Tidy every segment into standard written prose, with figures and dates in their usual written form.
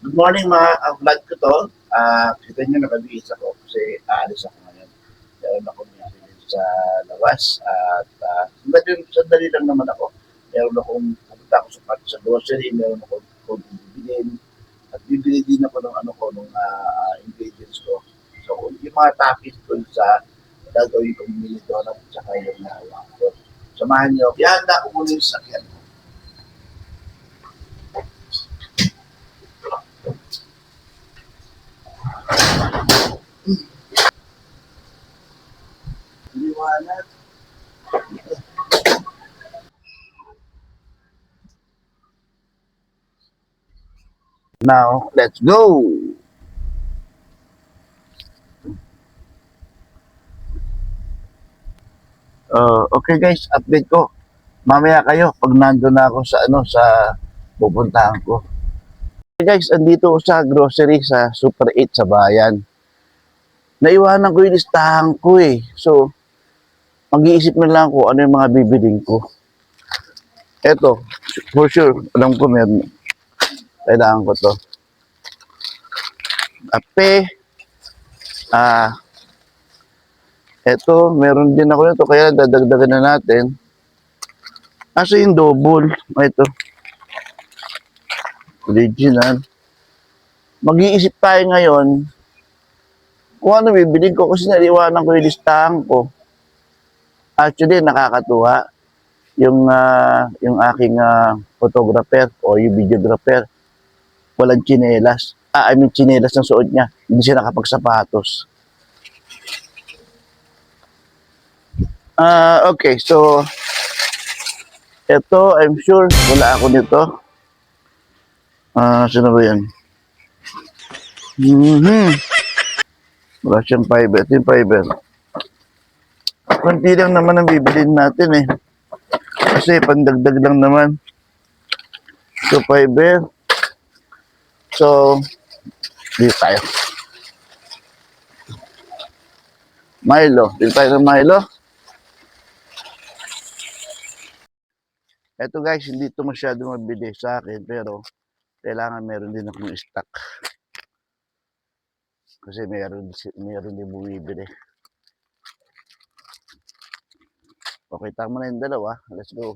Good morning mga vlog ko to. Kita nyo nakabihis ako kasi aalis ako ngayon. Meron ako bibili sa lawas. At sandali lang naman ako. Meron akong pupunta ako sa grocery. Meron akong bibilin. At bibili din ako ng ano ko, ng ingredients ko. So yung mga toppings ko sa gagawin kong mini donut at saka yung waffle. Samahan nyo. Ihanda ko muna yung sakyan. Liwanag. Now, let's go! Okay guys, update ko. Mamaya kayo pag nandun na ako sa pupuntahan ko. Okay guys, andito ko sa grocery sa Super 8 sa bayan. Naiwanan ko yung listahan ko eh. So, mag-iisip na lang ko ano yung mga bibiling ko. Eto, for sure, alam ko meron. Kailangan ko to. Kape. Eto, meron din ako nito kaya dadagdagan na natin. Asa yung double? Ito. Original. Mag-iisip tayo ngayon kung ano bibiling ko kasi naiwanan ko yung listahan ko. Actually, nakakatuwa yung aking photographer o yung videographer walang tsinelas. I mean tsinelas ng suot niya. Hindi siya nakapagsapatos. Okay, so ito, I'm sure wala ako nito. Sino ba yan? Wala siyang fiber. Ito yung fiber. Kunti lang naman ang bibilin natin eh. Kasi pandagdag lang naman. So, fiber. So, dito tayo. Milo. Dito tayo ng Milo. Ito guys, hindi ito masyado mabili sa akin. Pero, kailangan meron din akong stock. Kasi meron din bumibili. Okay, tama na yung dalawa. Let's go.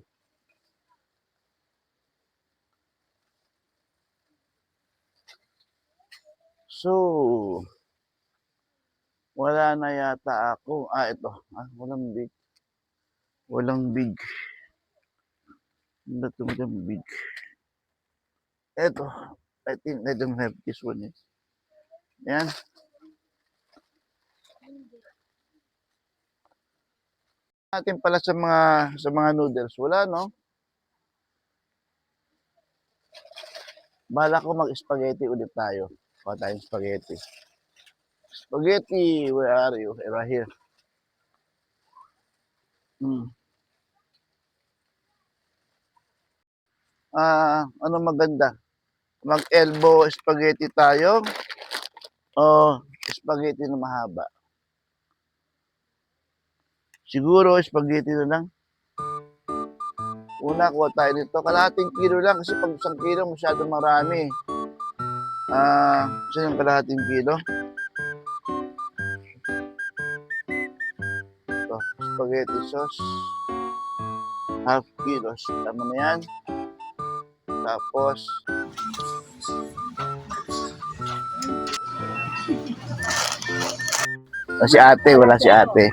So, wala na yata ako. Ito. Walang big. Walang big. Hindi ito big. Ito. I think I don't have this one. Yan. Natin pala sa mga noodles. Wala, no? Bahala ko mag-spaghetti ulit tayo. Kuha tayong spaghetti. Spaghetti, where are you? Right here. Ano maganda? Mag-elbow spaghetti tayo o spaghetti na mahaba? Siguro spaghetti na lang. Una, kuha tayo nito. Kalahating kilo lang kasi pag isang kilo masyado marami. Kasi yung kalahating kilo. Ito, spaghetti sauce. Half kilos. Tama na yan. Tapos, si ate, wala si ate.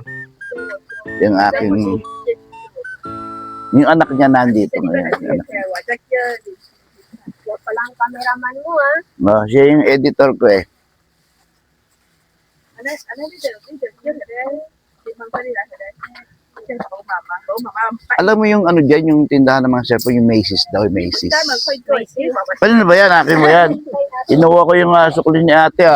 Yung aking, yung anak niya nandito ngayon. Siya pala ang cameraman mo, ha? Siya yung editor ko eh. Alam mo yung ano dyan, yung tindahan ng mga cellphone, yung Macy's daw, yung Macy's. Paano na ba yan? Akin ba yan? Inuha ko yung sukli ni ate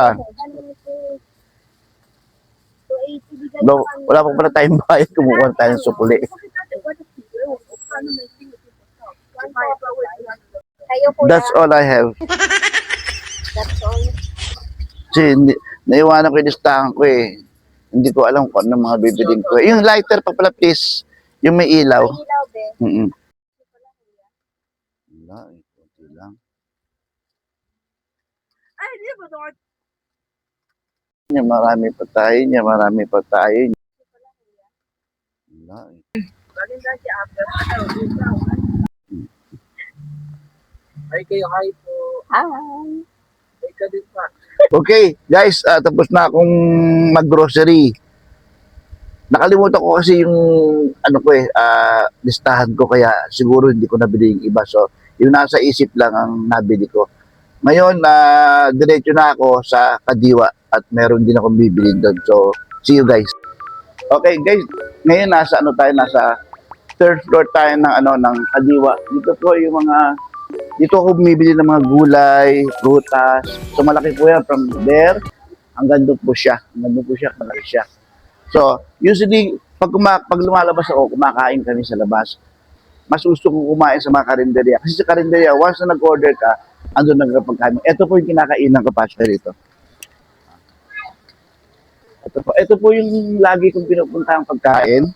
Wala pa pala tayong bayad, kumukuha tayo ng sukli. That's all I have. That's all. Kasi naiwanan ko yung listahan ko eh. Hindi ko alam kung ano mga bibiling ko. Yung lighter pa pala please. Yung may ilaw. May ilaw, be. Wala, konti lang. Marami pa tayo niya, marami pa tayo. Wala eh. Hi kayo, hi po. Hi. Hi ka din pa. Okay, guys, tapos na akong mag-grocery. Nakalimutan ko kasi yung listahan ko kaya siguro hindi ko nabili yung iba. So, yung nasa isip lang ang nabili ko. Ngayon, diretso na ako sa Kadiwa at meron din akong bibili doon. So, see you guys. Okay, guys, ngayon nasa third floor tayo ng Kadiwa. Dito ako bumibili ng mga gulay, prutas. So, malaki po yan from there hanggang doon po siya. Malaki siya. So, usually, pag lumalabas ako, kumakain kami sa labas. Mas gusto ko kumain sa mga karinderya. Kasi sa karinderya, once na nag-order ka, andun nagkapagkain. Ito po yung kinakainan ko pa rito. Ito po yung lagi kong pinupuntahang pagkain.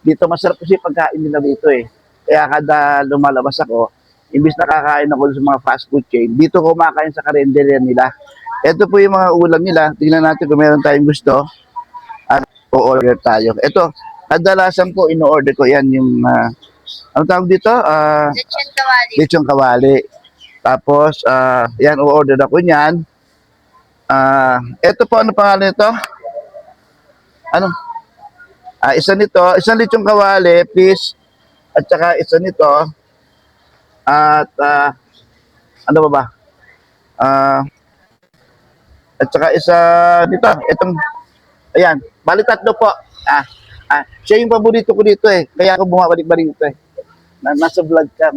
Dito, masarap kasi pagkain nila dito eh. Kaya kada lumalabas ako, imbis nakakain ako sa mga fast food chain, dito kumakain sa karinderya nila. Ito po yung mga ulam nila. Tingnan natin kung meron tayong gusto. At o-order tayo. Ito, kadalasan po ino-order ko yan yung ano tawag dito? Lechon kawali. Lechon kawali. Tapos, yan, o-order ako niyan. Ito po, ano pangalan nito? Ano? Isa nito, isang lechon kawali, please. At saka isa nito. At, ano ba? At saka isa nito, itong, ayan, bali tatlo po. Siya yung paborito ko dito eh. Kaya ako bumabalik-balik dito eh. Nasa vlog ka,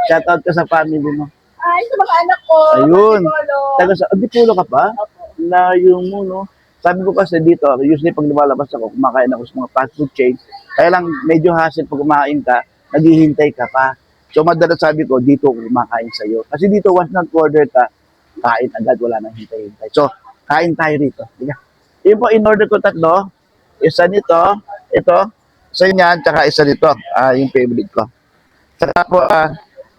shoutout ka sa family mo. Ay, sa mga anak ko. Ayun. Antipolo. Antipolo ka pa? Layo mo, no? Sabi ko kasi dito, usually pag lumalabas ako, kumakain ako sa mga fast food chain. Kaya lang, medyo hassle pag kumain ka, naghihintay ka pa. So, madalas sabi ko, dito ako kumakain sa'yo. Kasi dito, once na-order ka, kain agad, wala nang hintay-hintay. So, kain tayo rito. Diba? Yun po, in-order ko tatlo. Isa nito, ito, isa niyan, tsaka isa nito. Yung favorite ko. Saka po,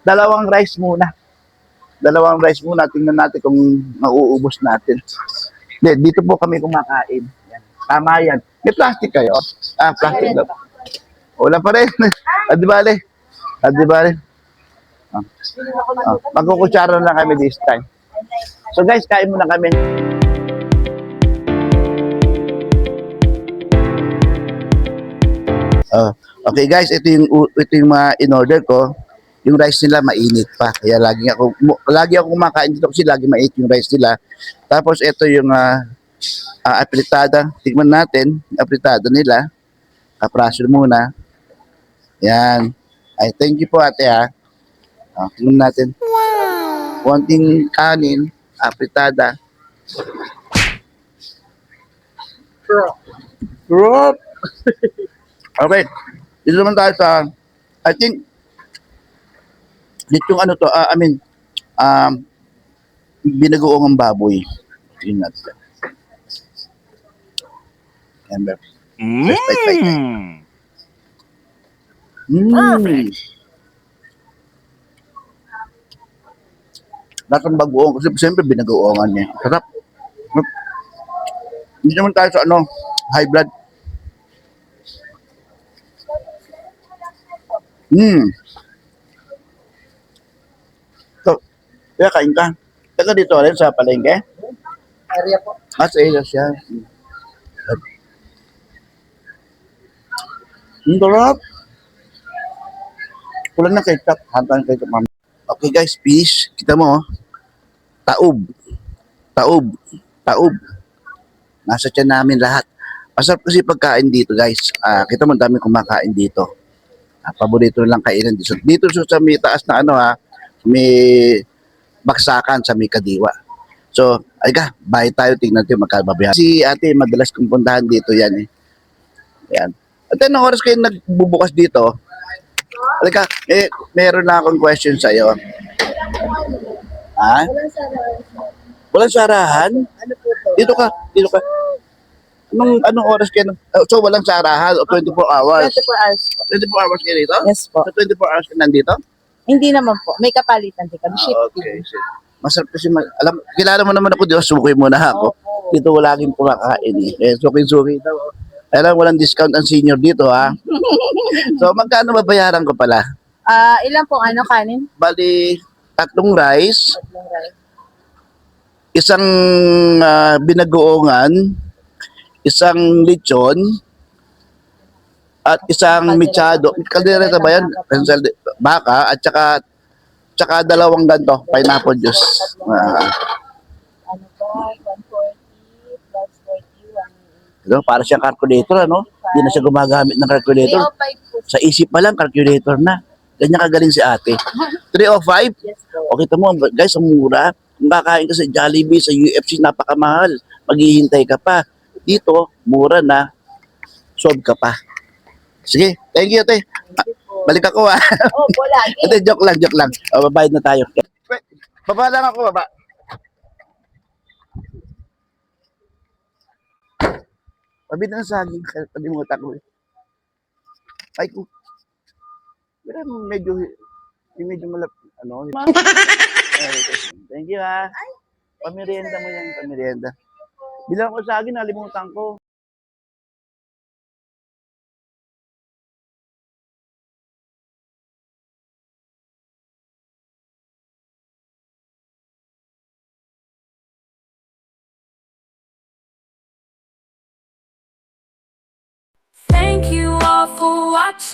dalawang rice muna. Tingnan natin kung mauubos natin. Dito po kami kumakain. Yan. Tama yan. May plastic kayo? Plastic daw. Wala pa rin. Di bale. Magkukutsara na kami this time. So guys, kain muna kami. Okay guys, ito yung mga in-order ko. Yung rice nila mainit pa. Kaya lagi ako kumakain dito kasi lagi mainit yung rice nila. Tapos ito yung apritada. Tingnan natin, apritada nila. Kapraso muna. Yan. Ay, thank you po ate ha. Tingnan natin. Wow! Konting kanin, apritada. Sarap! Okay. Dito naman tayo sa, I think, dito yung binagoong ang baboy. Tingnan natin. Yan, bro. Perfect. Lahat ng bagoong kasi siyempre binagoongan niya. Sarap. Hindi naman tayo sa high blood. So, kaya kain ka. Taga dito rin sa palengke? Area po. Sa area siya. Ang sarap. Kulang na ketchup. Hantan ketchup, ma'am. Okay guys, fish. Kita mo, taob. Nasa tiyan namin lahat. Masarap kasi pagkain dito guys. Kita mo, dami kumakain dito. Paborito lang kainan dito. Dito sa may taas na may baksakan sa may Kadiwa. So, ay ka, bahay tayo, tingnan natin magkababihan. Si ate, madalas kong puntahan dito yan eh. Yan. At anong oras kayo nagbubukas dito? Alika, meron na akong question sa'yo. Ha? Walang sarahan? Ano po to? Dito ka. Anong oras kayo? So, walang sarahan o 24 hours? 24 hours po. 24 hours kayo dito? Yes po. So, 24 hours ka nandito? Hindi naman po. May kapalitan din kami. Shift Okay. Masarap kasi, alam, kilala mo naman ako, di ba? Suki mo na ako. Opo. Dito wala laging kumakain eh. Eh, suki-suki daw. Alam, walang discount ang senior dito, ha? So, magkano babayaran ko pala? Ilan pong ano kanin? Bali, 3 rice, Tatlong rice. isang binagoongan, isang lechon, at isang mechado. Kaldereta ba yan? Baka, at tsaka 2 ganto, pineapple juice. Ano ba? 140 plus 40, Diba? Para siyang calculator, ano? Hindi na siya gumagamit ng calculator. 305 po. Sa isip pa lang, calculator na. Ganyan kagaling si ate. 305? Yes po. O kita mo, guys, ang mura. Kung kakain ka sa Jollibee, sa UFC, napakamahal. Maghihintay ka pa. Dito, mura na. Solve ka pa. Sige, thank you, ate. Thank you po. Balik ako, ha. Opo, lagi. Ate, joke lang, joke lang. O, babayad na tayo. Wait, baba lang ako, baba. Pabid na sa saging, kalimutan ko. Ay, ko. Pero medyo malap, ano. Thank you, ha. Pamirienda mo yan, pamirienda. Bilang ko sa akin, nalimutan ko. Thank you all for watching.